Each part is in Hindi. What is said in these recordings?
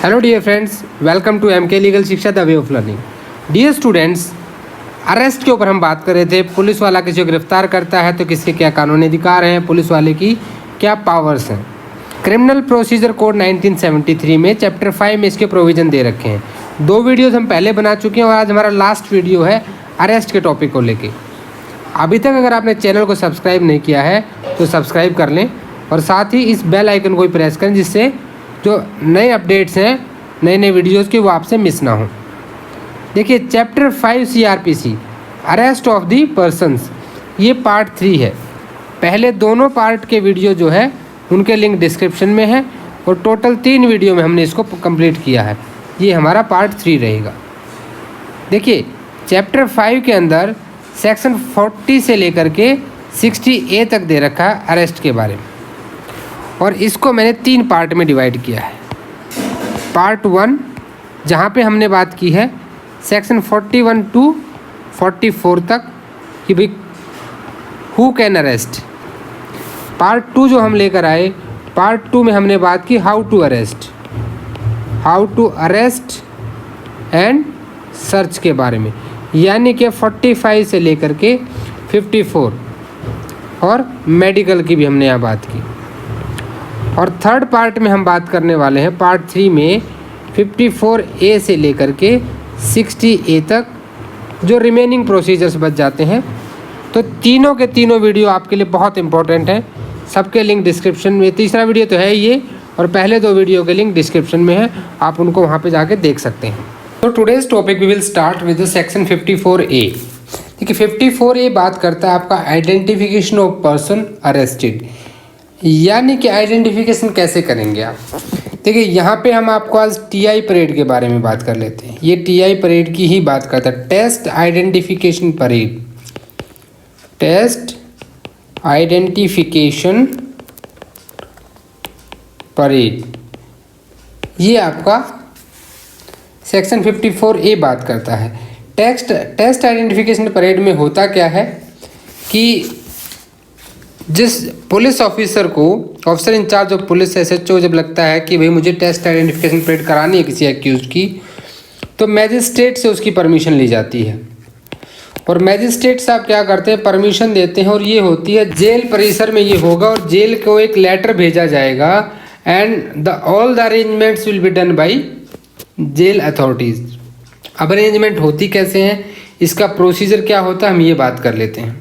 Hello dear friends, welcome to MK legal शिक्षा the way of learning. Dear students, arrest के ऊपर हम बात कर रहे थे। पुलिस वाला किसी को गिरफ्तार करता है तो किसके क्या कानूनी अधिकार हैं, पुलिस वाले की क्या पावर्स हैं। क्रिमिनल प्रोसीजर कोड 1973 में चैप्टर 5 में इसके प्रोविज़न दे रखे हैं। 2 वीडियोज़ हम पहले बना चुके हैं और आज हमारा लास्ट वीडियो है अरेस्ट के टॉपिक को लेके। अभी तक अगर आपने चैनल को सब्सक्राइब नहीं किया है तो सब्सक्राइब कर लें और साथ ही इस बेल आइकन को भी प्रेस करें, जिससे जो नए अपडेट्स हैं, नए वीडियोज़ के, वो आपसे मिस ना हो। देखिए, chapter 5 CRPC arrest of the persons, ये पार्ट 3 है। पहले दोनों पार्ट के वीडियो जो है उनके लिंक डिस्क्रिप्शन में है और टोटल 3 वीडियो में हमने इसको कंप्लीट किया है। ये हमारा पार्ट 3 रहेगा। देखिए, चैप्टर 5 के अंदर सेक्शन 40 से लेकर के 60A तक दे रखा है अरेस्ट के बारे में, और इसको मैंने 3 पार्ट में डिवाइड किया है। पार्ट 1 जहाँ पे हमने बात की है सेक्शन 41 टू 44 तक कि भाई हु कैन अरेस्ट। पार्ट 2 जो हम लेकर आए, पार्ट 2 में हमने बात की how to arrest and search के बारे में, यानी कि 45 से लेकर के 54, और मेडिकल की भी हमने यहाँ बात की। और थर्ड पार्ट में हम बात करने वाले हैं पार्ट 3 में 54A से लेकर के 60A तक जो रिमेनिंग प्रोसीजर्स बच जाते हैं। तो तीनों के तीनों वीडियो आपके लिए बहुत इंपॉर्टेंट हैं। सबके लिंक डिस्क्रिप्शन में, तीसरा वीडियो तो है ये, और पहले 2 वीडियो के लिंक डिस्क्रिप्शन में है, आप उनको वहाँ पे जाके देख सकते हैं। तो today's topic we will start with the section 54A। देखिए, 54A बात करता है आपका आइडेंटिफिकेशन ऑफ पर्सन अरेस्टेड, यानी कि आइडेंटिफिकेशन कैसे करेंगे आप। देखिए, यहाँ पे हम आपको आज TI परेड के बारे में बात कर लेते हैं। ये TI परेड की ही बात करता है, test identification parade. Test identification parade, ये आपका सेक्शन 54A बात करता है। टेस्ट आइडेंटिफिकेशन परेड में होता क्या है कि जिस पुलिस ऑफिसर को, officer in charge of police SHO जब लगता है कि भाई मुझे टेस्ट आइडेंटिफिकेशन परेड करानी है किसी एक्यूज की, तो मैजिस्ट्रेट से उसकी परमिशन ली जाती है। और मैजिस्ट्रेट साहब क्या करते हैं, परमिशन देते हैं, और ये होती है जेल परिसर में ये होगा, और जेल को एक लेटर भेजा जाएगा and all the arrangements will be done by jail authorities. अब अरेंजमेंट होती कैसे हैं, इसका प्रोसीजर क्या होता है, हम ये बात कर लेते हैं।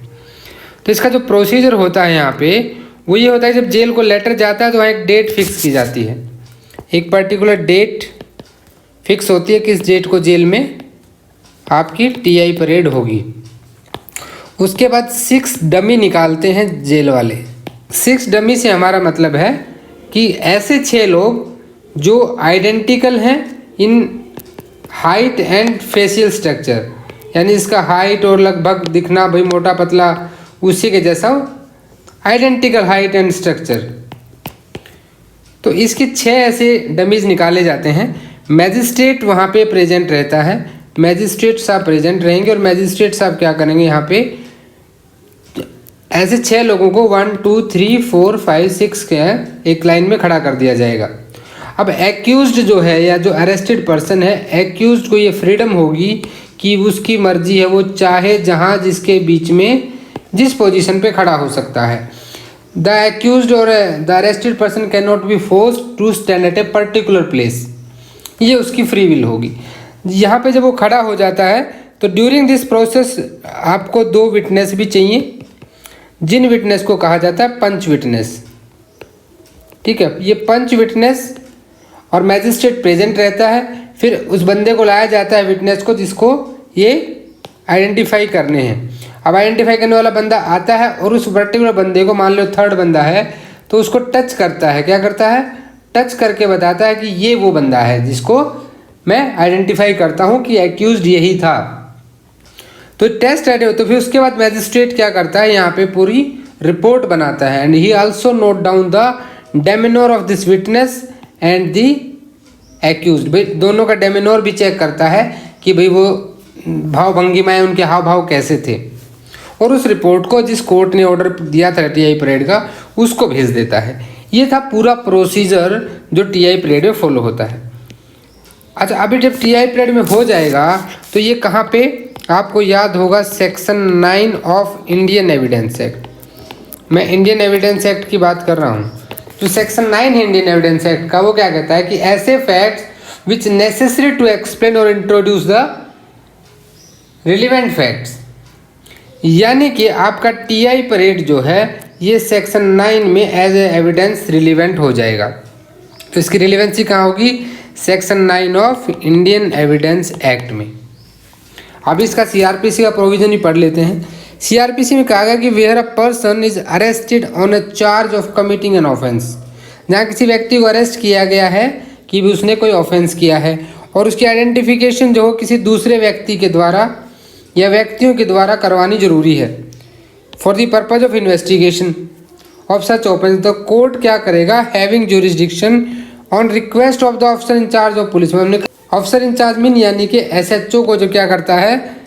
तो इसका जो प्रोसीजर होता है यहाँ पे वो ये होता है, जब जेल को लेटर जाता है तो वहाँ एक डेट फिक्स की जाती है। एक पर्टिकुलर डेट फिक्स होती है किस डेट को जेल में आपकी TI परेड होगी। उसके बाद 6 डमी निकालते हैं जेल वाले। 6 डमी से हमारा मतलब है कि ऐसे 6 लोग जो आइडेंटिकल हैं in height and facial structure, यानी इसका हाइट और लगभग दिखना, भाई मोटा पतला उसी के जैसा आइडेंटिकल हाइट एंड स्ट्रक्चर। तो इसके 6 ऐसे डमीज निकाले जाते हैं। मैजिस्ट्रेट वहाँ पे प्रेजेंट रहता है, मैजिस्ट्रेट साहब प्रेजेंट रहेंगे, और मैजिस्ट्रेट साहब क्या करेंगे, यहाँ पे ऐसे 6 लोगों को 1 2 3 4 5 6 के एक लाइन में खड़ा कर दिया जाएगा। अब एक्यूज्ड जो है या जो अरेस्टेड पर्सन है, एक्यूज्ड को ये फ्रीडम होगी कि उसकी मर्जी है, वो चाहे जहाँ जिसके बीच में जिस पोजीशन पे खड़ा हो सकता है। द एक्यूज्ड और the arrested person can not be forced to stand at a particular place, ये उसकी फ्री विल होगी। यहाँ पे जब वो खड़ा हो जाता है तो ड्यूरिंग दिस प्रोसेस आपको 2 विटनेस भी चाहिए, जिन विटनेस को कहा जाता है पंच विटनेस। ठीक है, ये पंच विटनेस और मैजिस्ट्रेट प्रेजेंट रहता है। फिर उस बंदे को लाया जाता है, विटनेस को, जिसको ये आइडेंटिफाई करने हैं। अब आइडेंटिफाई करने वाला बंदा आता है और उस पर्टिकुलर बंदे को, मान लो 3rd बंदा है, तो उसको टच करता है। क्या करता है, टच करके बताता है कि ये वो बंदा है जिसको मैं आइडेंटिफाई करता हूँ कि एक्यूज्ड यही था। तो टेस्ट आइडेंटिफाई, तो फिर उसके बाद मैजिस्ट्रेट क्या करता है, यहाँ पे पूरी रिपोर्ट बनाता है। And he also note down the demeanour of this witness and the accused, भाई दोनों का डेमिनोर भी चेक करता है कि भाई वो भाव भंगिमाएँ, उनके हाव भाव कैसे थे, और उस रिपोर्ट को जिस कोर्ट ने ऑर्डर दिया था TI परेड का, उसको भेज देता है। ये था पूरा प्रोसीजर जो TI परेड में फॉलो होता है। अच्छा, अभी जब टीआई पीरियड में हो जाएगा तो ये कहाँ पे आपको याद होगा, section 9 of Indian evidence act. मैं इंडियन एविडेंस एक्ट की बात कर रहा हूँ। जो सेक्शन 9 है इंडियन एविडेंस एक्ट का, वो क्या कहता है कि ऐसे facts which necessary to explain or introduce the relevant facts, यानी कि आपका टीआई पीरियड जो है ये सेक्शन 9 में एज ए एविडेंस रिलेवेंट हो जाएगा। तो इसकी रिलेवेंसी कहाँ होगी, section 9 of Indian evidence act में। अब इसका सीआरपीसी का प्रोविजन ही पढ़ लेते हैं। सीआरपीसी में कहा गया कि where a person is arrested on a charge of committing an offence, जहाँ किसी व्यक्ति को अरेस्ट किया गया है कि भी उसने कोई ऑफेंस किया है और उसकी आइडेंटिफिकेशन जो हो किसी दूसरे व्यक्ति के द्वारा या व्यक्तियों के द्वारा करवानी जरूरी है for the purpose of investigation of such offence, the court क्या करेगा, having jurisdiction on request of the officer in charge of police. हमने ऑफिसर इंचार्ज मीन यानी कि एसएचओ को जो क्या करता है,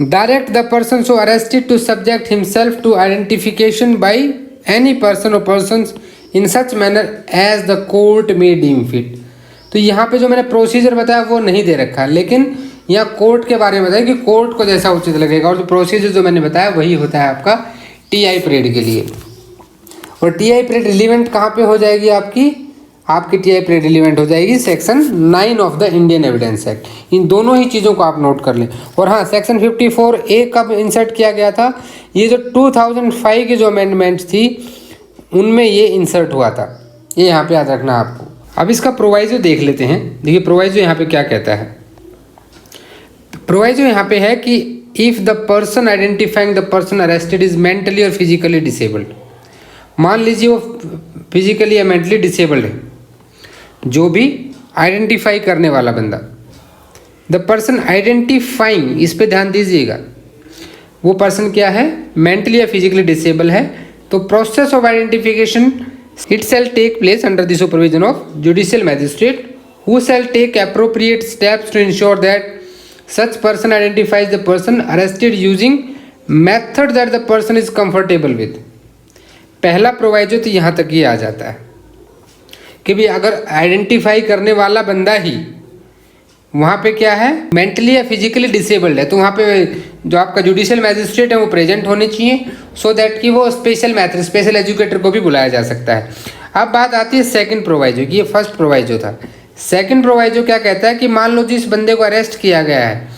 direct the person so arrested to subject himself to identification by any person or persons in such manner as the court may deem fit. तो यहाँ पे जो मैंने प्रोसीजर बताया वो नहीं दे रखा, लेकिन यहाँ कोर्ट के बारे में बताया कि कोर्ट को जैसा उचित लगेगा, और जो प्रोसीजर जो मैंने बताया वही होता है आपका टीआई पीरियड के लिए। और टीआई पीरियड रिलीवेंट कहाँ पे हो जाएगी आपकी टीआई पीरियड रिलीवेंट हो जाएगी section 9 of the Indian evidence act. इन दोनों ही चीज़ों को आप नोट कर लें। और हाँ, सेक्शन 54A कब इंसर्ट किया गया था, ये जो 2005 की जो अमेंडमेंट्स थी उनमें ये इंसर्ट हुआ था, ये यहाँ पे याद रखना आपको। अब इसका प्रोवाइजो देख लेते हैं। देखिए प्रोवाइजो यहाँ पे क्या कहता है। प्रोवाइजो यहाँ पे है कि if the person identifying the person arrested is mentally और फिजिकली डिसेबल्ड, मान लीजिए वो फिजिकली या मेंटली डिसेबल्ड है, जो भी आइडेंटिफाई करने वाला बंदा, द पर्सन आइडेंटिफाइंग, इस पे ध्यान दीजिएगा, वो पर्सन क्या है, मेंटली या फिजिकली डिसेबल है, तो process of identification it shall take place under the supervision of judicial magistrate who shall take appropriate steps to ensure that such person identifies the person arrested using method that the person is comfortable with। पहला प्रोवाइजो तो यहाँ तक ही आ जाता है कि भी अगर आइडेंटिफाई करने वाला बंदा ही वहाँ पे क्या है, मेंटली या फिजिकली डिसेबल्ड है, तो वहाँ पे जो आपका जुडिशियल मैजिस्ट्रेट है वो प्रेजेंट होने चाहिए, सो दैट कि वो स्पेशल एजुकेटर को भी बुलाया जा सकता है। अब बात आती है सेकंड प्रोवाइजो की। ये फर्स्ट प्रोवाइजो था। सेकंड प्रोवाइजो क्या कहता है कि मान लो जिस बंदे को अरेस्ट किया गया है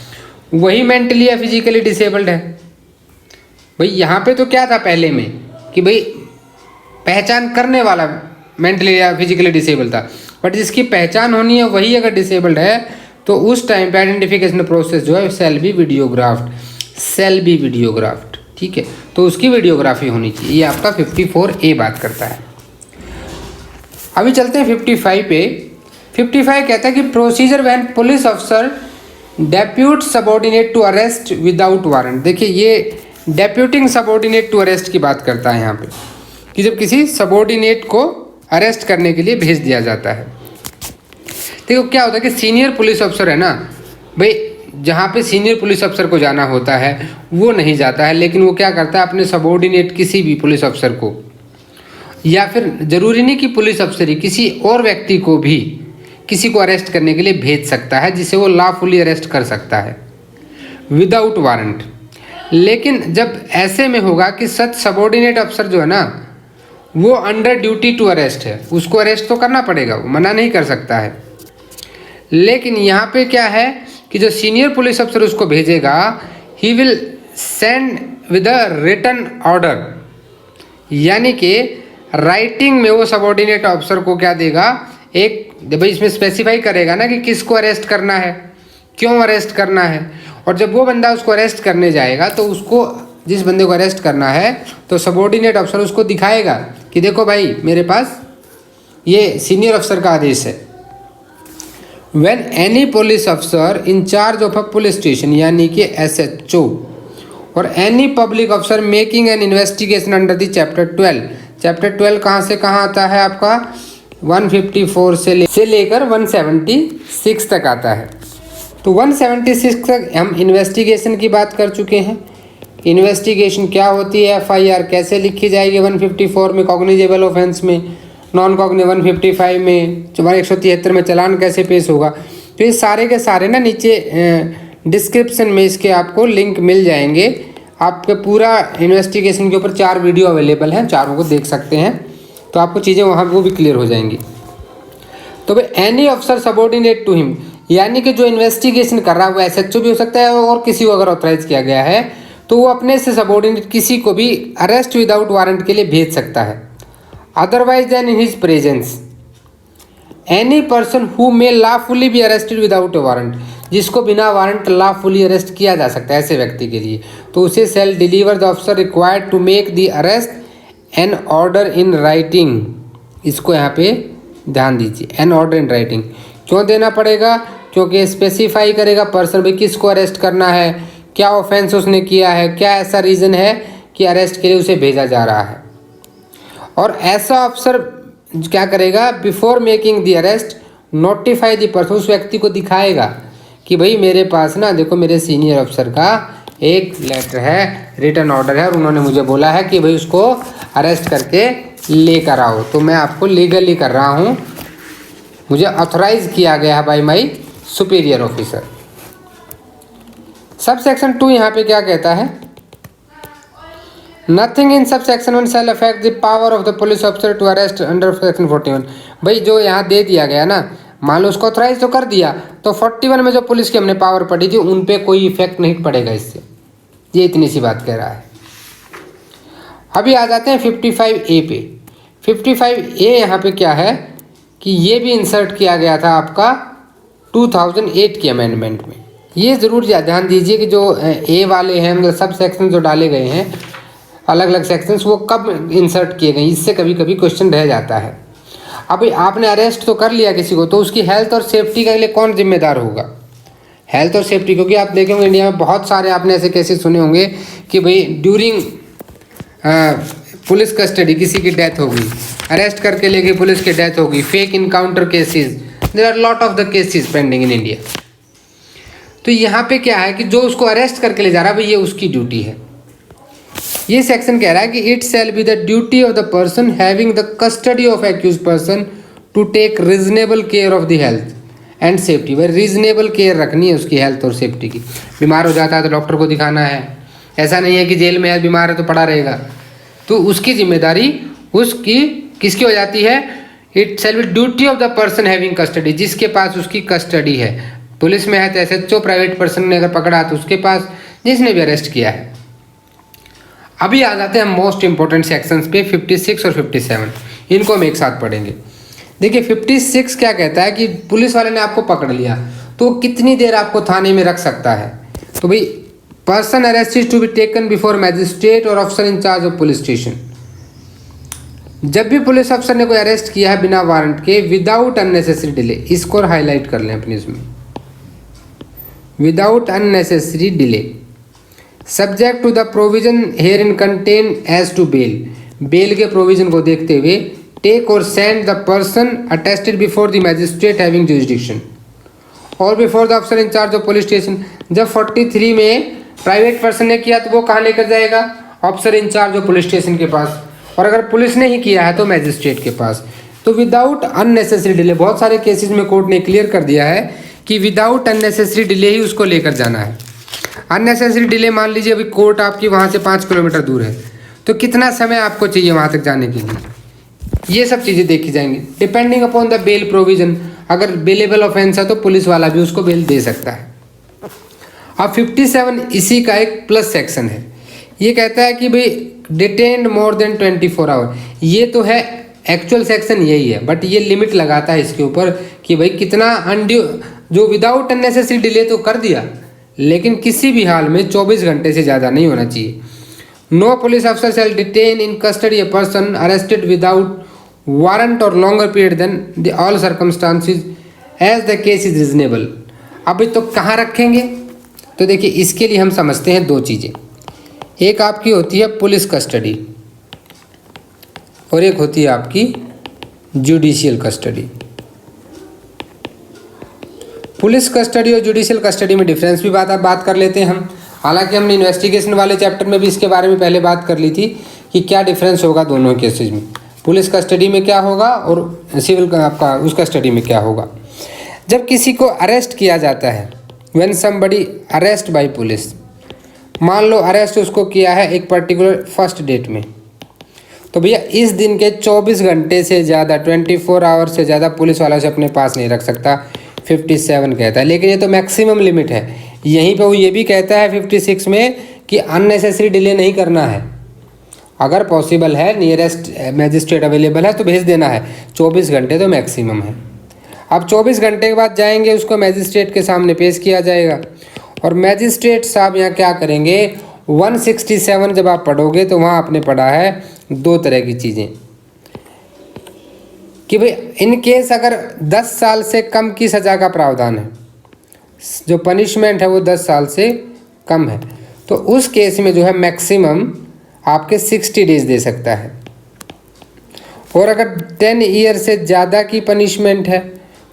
वही मेंटली या फिजिकली डिसेबल्ड है। भाई यहाँ पे तो क्या था पहले में कि भाई पहचान करने वाला मेंटली या फिजिकली डिसेबल था, बट जिसकी पहचान होनी है वही अगर डिसेबल्ड है तो उस टाइम पे आइडेंटिफिकेशन प्रोसेस जो है सेल बी वीडियोग्राफ्ड, ठीक है, तो उसकी वीडियोग्राफी होनी चाहिए। ये आपका 54A बात करता है। अभी चलते हैं 55 पे। 55 कहता है कि procedure when police officer depute subordinate to arrest without warrant. देखिए ये डेप्यूटिंग सबऑर्डिनेट टू अरेस्ट की बात करता है यहाँ पे, कि जब किसी सबऑर्डिनेट को अरेस्ट करने के लिए भेज दिया जाता है। देखो क्या होता है कि सीनियर पुलिस अफसर है ना भाई, जहाँ पे सीनियर पुलिस अफसर को जाना होता है वो नहीं जाता है, लेकिन वो क्या करता है अपने सबऑर्डिनेट किसी भी पुलिस अफसर को, या फिर जरूरी नहीं कि पुलिस अफसर ही, किसी और व्यक्ति को भी किसी को अरेस्ट करने के लिए भेज सकता है, जिसे वो लॉफुली अरेस्ट कर सकता है विदाउट वारंट। लेकिन जब ऐसे में होगा कि सच सबऑर्डिनेट अफसर जो है ना वो अंडर ड्यूटी टू अरेस्ट है, उसको अरेस्ट तो करना पड़ेगा, वो मना नहीं कर सकता है। लेकिन यहाँ पे क्या है कि जो सीनियर पुलिस अफसर उसको भेजेगा, he will send with a written order, यानी कि राइटिंग में वो सबऑर्डिनेट अफसर को क्या देगा, एक भाई इसमें स्पेसिफाई करेगा ना कि किसको अरेस्ट करना है, क्यों अरेस्ट करना है, और जब वो बंदा उसको अरेस्ट करने जाएगा तो उसको, जिस बंदे को अरेस्ट करना है, तो सबऑर्डिनेट अफसर उसको दिखाएगा कि देखो भाई मेरे पास ये सीनियर अफसर का आदेश है। व्हेन एनी पुलिस अफसर इन charge of a police station, यानी कि SHO, और एनी पब्लिक अफसर making an investigation under the chapter 12। Chapter 12 कहाँ से कहाँ आता है आपका, 154 से लेकर 176 तक आता है। तो 176 तक हम इन्वेस्टिगेशन की बात कर चुके हैं। इन्वेस्टिगेशन क्या होती है, FIR कैसे लिखी जाएगी 154 में कॉग्निजेबल ऑफेंस में, नॉन कॉग्नि 155 में, 173 में चालान कैसे पेश होगा, तो ये सारे के सारे ना नीचे डिस्क्रिप्शन में इसके आपको लिंक मिल जाएंगे। आपके पूरा इन्वेस्टिगेशन के ऊपर 4 वीडियो अवेलेबल हैं, चारों को देख सकते हैं, तो आपको चीज़ें वहाँ वो भी क्लियर हो जाएंगी। तो भाई any officer subordinate to him, यानी कि जो इन्वेस्टिगेशन कर रहा है वो एसएचओ भी हो सकता है और किसी को अगर ऑथराइज किया गया है तो वो अपने से सबॉर्डिनेट किसी को भी अरेस्ट विदाउट वारंट के लिए भेज सकता है। Otherwise then in his presence any person who may lawfully be arrested without a warrant, जिसको बिना वारंट लॉफुली अरेस्ट किया जा सकता है ऐसे व्यक्ति के लिए, तो उसे shall deliver the officer required to make the arrest an order in writing. इसको यहाँ पे ध्यान दीजिए, एन ऑर्डर इन राइटिंग क्यों देना पड़ेगा, क्योंकि स्पेसिफाई करेगा पर्सन भाई किसको अरेस्ट करना है, क्या ऑफेंस उसने किया है, क्या ऐसा रीज़न है कि अरेस्ट के लिए उसे भेजा जा रहा है। और ऐसा अफसर क्या करेगा, before making the arrest notify the person, उस व्यक्ति को दिखाएगा कि भाई मेरे पास ना देखो मेरे सीनियर अफसर का एक लेटर है, रिटर्न ऑर्डर है और उन्होंने मुझे बोला है कि भाई उसको अरेस्ट करके लेकर आओ, तो मैं आपको लीगली कर रहा हूँ, मुझे ऑथराइज किया गया है by my superior officer. Sub section 2 यहाँ पे क्या कहता है, nothing in sub section 1 shall affect the power of the police officer to arrest under section 41। भाई जो यहाँ दे दिया गया ना, मान लो उसको ऑथराइज तो कर दिया, तो 41 में जो पुलिस की हमने पावर पड़ी थी उन पे कोई इफेक्ट नहीं पड़ेगा इससे, ये इतनी सी बात कह रहा है। अभी आ जाते हैं 55A पे। 55A यहाँ पे क्या है कि ये भी इंसर्ट किया गया था आपका 2008 के अमेंडमेंट में। ये ज़रूर ध्यान दीजिए कि जो ए वाले हैं मतलब सब सेक्शन जो डाले गए हैं अलग अलग सेक्शंस, वो कब इंसर्ट किए गए, इससे कभी कभी क्वेश्चन रह जाता है। अभी आपने अरेस्ट तो कर लिया किसी को, तो उसकी हेल्थ और सेफ्टी के लिए कौन जिम्मेदार होगा, हेल्थ और सेफ्टी, क्योंकि आप देखेंगे इंडिया में बहुत सारे आपने ऐसे केसेस सुने होंगे कि भाई ड्यूरिंग पुलिस कस्टडी किसी की डेथ हो गई, अरेस्ट करके ले गई पुलिस की डेथ हो गई, fake encounter cases, there are lot of the cases pending in India. तो यहाँ पे क्या है कि जो उसको अरेस्ट करके ले जा रहा है भाई ये उसकी ड्यूटी है। ये सेक्शन कह रहा है कि it shall be the duty of the person having the custody of accuse person to take reasonable care of the health and safety. भाई रीजनेबल केयर रखनी है उसकी हेल्थ और सेफ्टी की। बीमार हो जाता है तो डॉक्टर को दिखाना है, ऐसा नहीं है कि जेल में है बीमार है तो पड़ा रहेगा, तो उसकी जिम्मेदारी उसकी किसकी हो जाती है, it shall B duty of the person having custody, जिसके पास उसकी कस्टडी है। पुलिस में है तो एसएचओ, प्राइवेट पर्सन ने अगर पकड़ा तो उसके पास, जिसने भी अरेस्ट किया है। अभी आ जाते हैं मोस्ट इंपॉर्टेंट सेक्शंस पे 56 और 57, इनको हम एक साथ पढ़ेंगे। देखिए 56 क्या कहता है कि पुलिस वाले ने आपको पकड़ लिया तो कितनी देर आपको थाने में रख सकता है। तो भाई person arrested to be taken before magistrate or officer in charge of police station. जब भी पुलिस अफसर ने कोई अरेस्ट किया है बिना वारंट के, विदाउट अननेसेसरी डिले, इसको हाईलाइट कर लें अपने इसमें, without unnecessary delay, subject to the provision herein contained as to bail, bail के प्रोविजन को देखते हुए, take or send the person attested before the magistrate having jurisdiction or before the officer in charge of police station. जब 43 में प्राइवेट पर्सन ने किया तो वो कहाँ लेकर जाएगा, officer in charge of police station के पास, और अगर पुलिस ने ही किया है तो मैजिस्ट्रेट के पास। तो विदाउट अननेसेसरी डिले, बहुत सारे केसेस में कोर्ट ने क्लियर कर दिया है कि विदाउट अननेसेसरी डिले ही उसको लेकर जाना है। अननेसेसरी डिले मान लीजिए अभी कोर्ट आपकी वहाँ से 5 किलोमीटर दूर है, तो कितना समय आपको चाहिए वहाँ तक जाने के लिए, ये सब चीज़ें देखी जाएंगी। Depending upon the bail provision, अगर बेलेबल ऑफेंस है तो पुलिस वाला भी उसको बेल दे सकता है। अब 57 इसी का एक प्लस सेक्शन है। ये कहता है कि भाई डिटेन्ड मोर देन 24 आवर, ये तो है एक्चुअल सेक्शन यही है, बट ये लिमिट लगाता है इसके ऊपर कि भाई कितना अनड्यू, जो विदाउट अननेसेसरी डिले तो कर दिया, लेकिन किसी भी हाल में 24 घंटे से ज़्यादा नहीं होना चाहिए। नो पुलिस अफसर shall detain in custody a person arrested without warrant or longer period than the all circumstances as the case is reasonable. अभी तो कहाँ रखेंगे, तो देखिए इसके लिए हम समझते हैं 2 चीज़ें। एक आपकी होती है पुलिस कस्टडी और एक होती है आपकी जुडिशियल कस्टडी। पुलिस कस्टडी और जुडिशियल कस्टडी में डिफरेंस भी बात कर लेते हैं हम। हालांकि हमने इन्वेस्टिगेशन वाले चैप्टर में भी इसके बारे में पहले बात कर ली थी कि क्या डिफरेंस होगा दोनों केसेज में, पुलिस कस्टडी में क्या होगा और सिविल आपका उस कस्टडी में क्या होगा। जब किसी को अरेस्ट किया जाता है, when somebody arrest by police, मान लो अरेस्ट उसको किया है एक पर्टिकुलर फर्स्ट डेट में, तो भैया इस दिन के 24 घंटे से ज़्यादा 24 आवर से ज़्यादा पुलिस वाला से अपने पास नहीं रख सकता, 57 कहता है। लेकिन ये तो मैक्सिमम लिमिट है। यहीं पे वो ये भी कहता है 56 में कि अननेसेसरी डिले नहीं करना है। अगर पॉसिबल है, नियरेस्ट मैजिस्ट्रेट अवेलेबल है तो भेज देना है। 24 घंटे तो मैक्सिमम है। अब 24 घंटे के बाद जाएंगे, उसको मैजिस्ट्रेट के सामने पेश किया जाएगा और मैजिस्ट्रेट साहब यहाँ क्या करेंगे, 167 जब आप पढ़ोगे तो वहाँ आपने पढ़ा है 2 तरह की चीज़ें कि भाई इन केस अगर 10 साल से कम की सज़ा का प्रावधान है, जो पनिशमेंट है वो 10 साल से कम है, तो उस केस में जो है मैक्सिमम आपके 60 डेज दे सकता है। और अगर 10 ईयर से ज़्यादा की पनिशमेंट है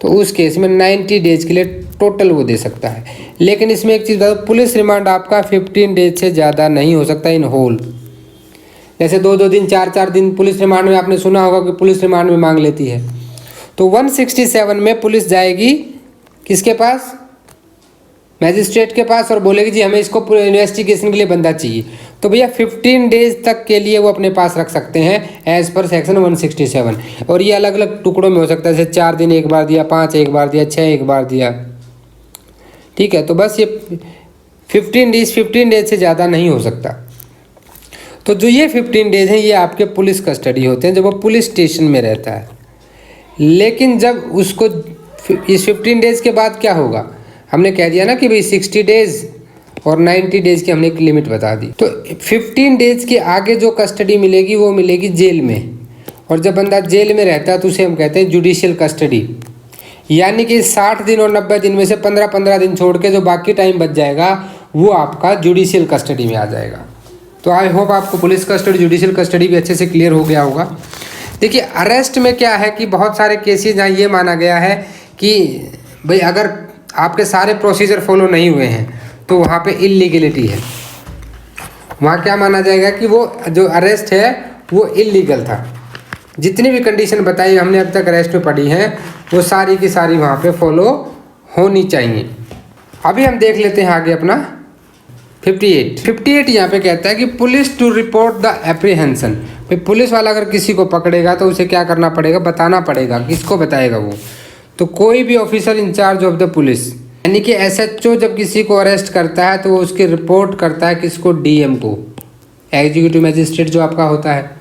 तो उस केस में 90 डेज के लिए टोटल वो दे सकता है। लेकिन इसमें एक चीज़ बता दो, पुलिस रिमांड आपका 15 डेज से ज़्यादा नहीं हो सकता इन होल। जैसे 2-2 दिन 4-4 दिन पुलिस रिमांड में आपने सुना होगा कि पुलिस रिमांड में मांग लेती है, तो 167 में पुलिस जाएगी किसके पास, मैजिस्ट्रेट के पास, और बोलेगी जी हमें इसको पूरे इन्वेस्टिगेशन के लिए बंदा चाहिए, तो भैया 15 डेज तक के लिए वो अपने पास रख सकते हैं एज पर सेक्शन 167। और ये अलग अलग टुकड़ों में हो सकता है, जैसे 4 दिन एक बार दिया, 5 एक बार दिया, 6 एक बार दिया, ठीक है। तो बस ये 15 डेज से ज़्यादा नहीं हो सकता। तो जो ये 15 डेज हैं ये आपके पुलिस कस्टडी होते हैं जब वो पुलिस स्टेशन में रहता है। लेकिन जब उसको इस 15 डेज के बाद क्या होगा, हमने कह दिया ना कि भाई 60 डेज और 90 डेज की हमने एक लिमिट बता दी। तो 15 डेज के आगे जो कस्टडी मिलेगी वो मिलेगी जेल में, और जब बंदा जेल में रहता है तो उसे हम कहते हैं जुडिशियल कस्टडी। यानी कि 60 दिन और 90 दिन में से 15-15 दिन छोड़ के जो बाकी टाइम बच जाएगा वो आपका जुडिशियल कस्टडी में आ जाएगा। तो आई होप आपको पुलिस कस्टडी, जुडिशियल कस्टडी भी अच्छे से क्लियर हो गया होगा। देखिए अरेस्ट में क्या है कि बहुत सारे केसेस जहाँ ये माना गया है कि भाई अगर आपके सारे प्रोसीजर फॉलो नहीं हुए हैं तो वहाँ पे इलीगलिटी है। वहाँ क्या माना जाएगा कि वो जो अरेस्ट है वो इलीगल था। जितनी भी कंडीशन बताई हमने अब तक अरेस्ट में पढ़ी हैं वो सारी की सारी वहाँ पे फॉलो होनी चाहिए। अभी हम देख लेते हैं आगे अपना 58 यहाँ पे कहता है कि police to report the apprehension. भाई पुलिस वाला अगर किसी को पकड़ेगा तो उसे क्या करना पड़ेगा, बताना पड़ेगा। किसको बताएगा वो, तो कोई भी officer in charge of the police, यानी कि SHO जब किसी को अरेस्ट करता है तो वो उसकी रिपोर्ट करता है किसको, DM को, एग्जीक्यूटिव मैजिस्ट्रेट जो आपका होता है।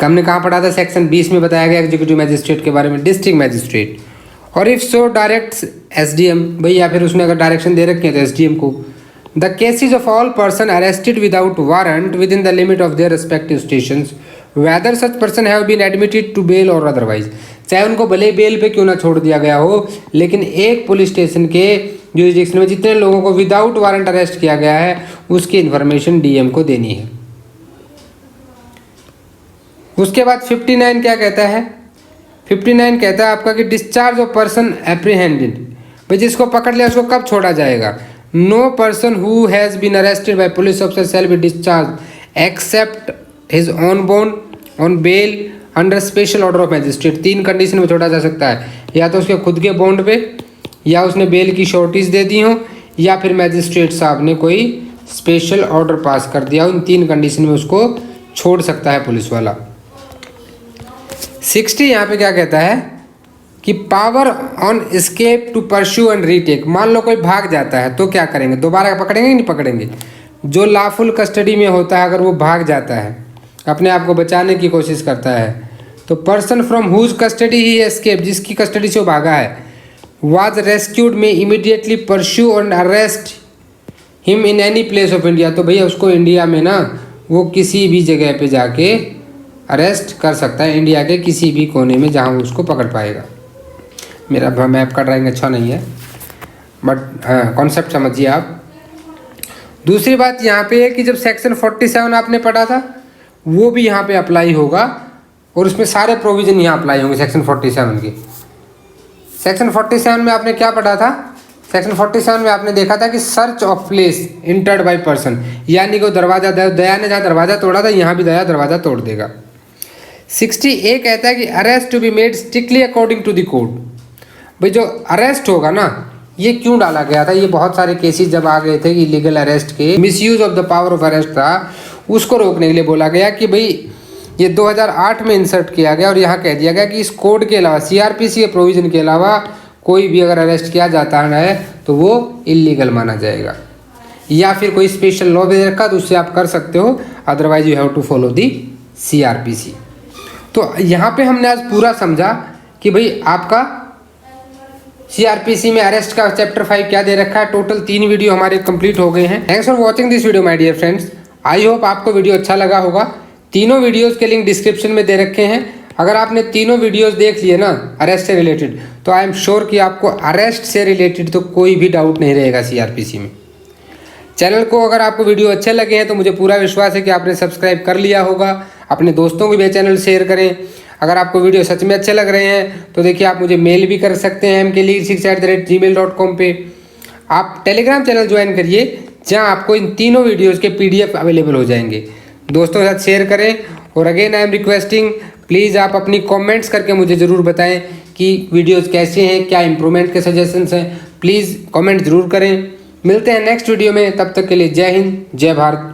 हमने कहाँ पढ़ा था, सेक्शन 20 में बताया गया एग्जीक्यूटिव मैजिस्ट्रेट के बारे में, डिस्ट्रिक्ट मैजिस्ट्रेट। और इफ सो डायरेक्ट SDM, भाई या फिर उसने अगर डायरेक्शन दे रखे हैं तो SDM को। The cases of all person arrested without warrant with the limit of their respective stations whether such person have been admitted to bail or otherwise. चाहे उनको भले बेल पे क्यों ना छोड़ दिया गया हो, लेकिन एक पुलिस स्टेशन के जुरिडिक्शन में जितने लोगों को विदाउट वारंट अरेस्ट किया गया है उसकी इन्फॉर्मेशन DM को देनी है। उसके बाद 59 क्या कहता है, 59 कहता है आपका कि डिस्चार्ज ऑफ पर्सन एप्रीहेंडेड, भाई जिसको पकड़ लिया उसको कब छोड़ा जाएगा। No person who has been arrested by police officer shall be discharge except his on bond on bail under special order of magistrate. 3 condition में छोड़ा जा सकता है, या तो उसके खुद के बॉन्ड पे, या उसने बेल की शॉर्टीज दे दी हो, या फिर मैजिस्ट्रेट साहब ने कोई स्पेशल ऑर्डर पास कर दिया। उन 3 कंडीशन में उसको छोड़ सकता है पुलिस वाला। 60 यहाँ पे क्या कहता है कि power on escape to pursue and retake. मान लो कोई भाग जाता है तो क्या करेंगे, दोबारा पकड़ेंगे कि नहीं पकड़ेंगे। जो लॉफुल कस्टडी में होता है अगर वो भाग जाता है, अपने आप को बचाने की कोशिश करता है, तो person from whose custody he escape, जिसकी कस्टडी से वो भागा है, was rescued may immediately pursue and arrest him in any place of India. तो भैया उसको इंडिया में ना वो किसी भी जगह पे जाके अरेस्ट कर सकता है, इंडिया के किसी भी कोने में जहाँ वो उसको पकड़ पाएगा। मेरा मैप का ड्राइंग अच्छा नहीं है बट हाँ कॉन्सेप्ट समझिए आप। दूसरी बात यहाँ पे है कि जब सेक्शन 47 आपने पढ़ा था वो भी यहाँ पे अप्लाई होगा, और उसमें सारे प्रोविज़न यहाँ अप्लाई होंगे सेक्शन 47 के। सेक्शन 47 में आपने क्या पढ़ा था, सेक्शन 47 में आपने देखा था कि search of place entered by person, यानी कि दरवाज़ा दया ने जहाँ दरवाज़ा तोड़ा था यहाँ भी दया दरवाज़ा तोड़ देगा। 60A कहता है कि arrest to be made strictly according to the code. भाई जो अरेस्ट होगा ना, ये क्यों डाला गया था, ये बहुत सारे केसेस जब आ गए थे कि इलीगल अरेस्ट के, misuse of the power of arrest था, उसको रोकने के लिए बोला गया कि भाई ये 2008 में इंसर्ट किया गया और यहाँ कह दिया गया कि इस कोड के अलावा, सीआरपीसी के प्रोविजन के अलावा कोई भी अगर अरेस्ट किया जाता है तो वो इलीगल माना जाएगा, या फिर कोई स्पेशल लॉ दे रखा तो उससे आप कर सकते हो, otherwise you have to follow the CrPC. तो यहाँ पे हमने आज पूरा समझा कि भाई आपका सीआरपीसी में अरेस्ट का चैप्टर 5 क्या दे रखा है। टोटल 3 वीडियो हमारे कंप्लीट हो गए हैं। Thanks for watching this video my dear friends. I hope आपको वीडियो अच्छा लगा होगा। तीनों वीडियोस के लिंक डिस्क्रिप्शन में दे रखे हैं। अगर आपने तीनों वीडियोस देख लिए ना अरेस्ट से रिलेटेड, तो आई एम श्योर कि आपको अरेस्ट से रिलेटेड तो कोई भी डाउट नहीं रहेगा सीआरपीसी में। चैनल को अगर आपको वीडियो अच्छे लगे हैं तो मुझे पूरा विश्वास है कि आपने सब्सक्राइब कर लिया होगा। अपने दोस्तों को भी चैनल शेयर करें। अगर आपको वीडियो सच में अच्छे लग रहे हैं तो देखिए आप मुझे मेल भी कर सकते हैं mklead6@gmail.com पे। आप टेलीग्राम चैनल ज्वाइन करिए जहां आपको इन तीनों वीडियोस के PDF अवेलेबल हो जाएंगे। दोस्तों के साथ शेयर करें। और again I am requesting, please आप अपनी कमेंट्स करके मुझे ज़रूर बताएं कि वीडियोस कैसे हैं, क्या इंप्रूवमेंट के सजेशंस हैं। प्लीज़ कमेंट ज़रूर करें। मिलते हैं नेक्स्ट वीडियो में, तब तक के लिए जय हिंद, जय भारत,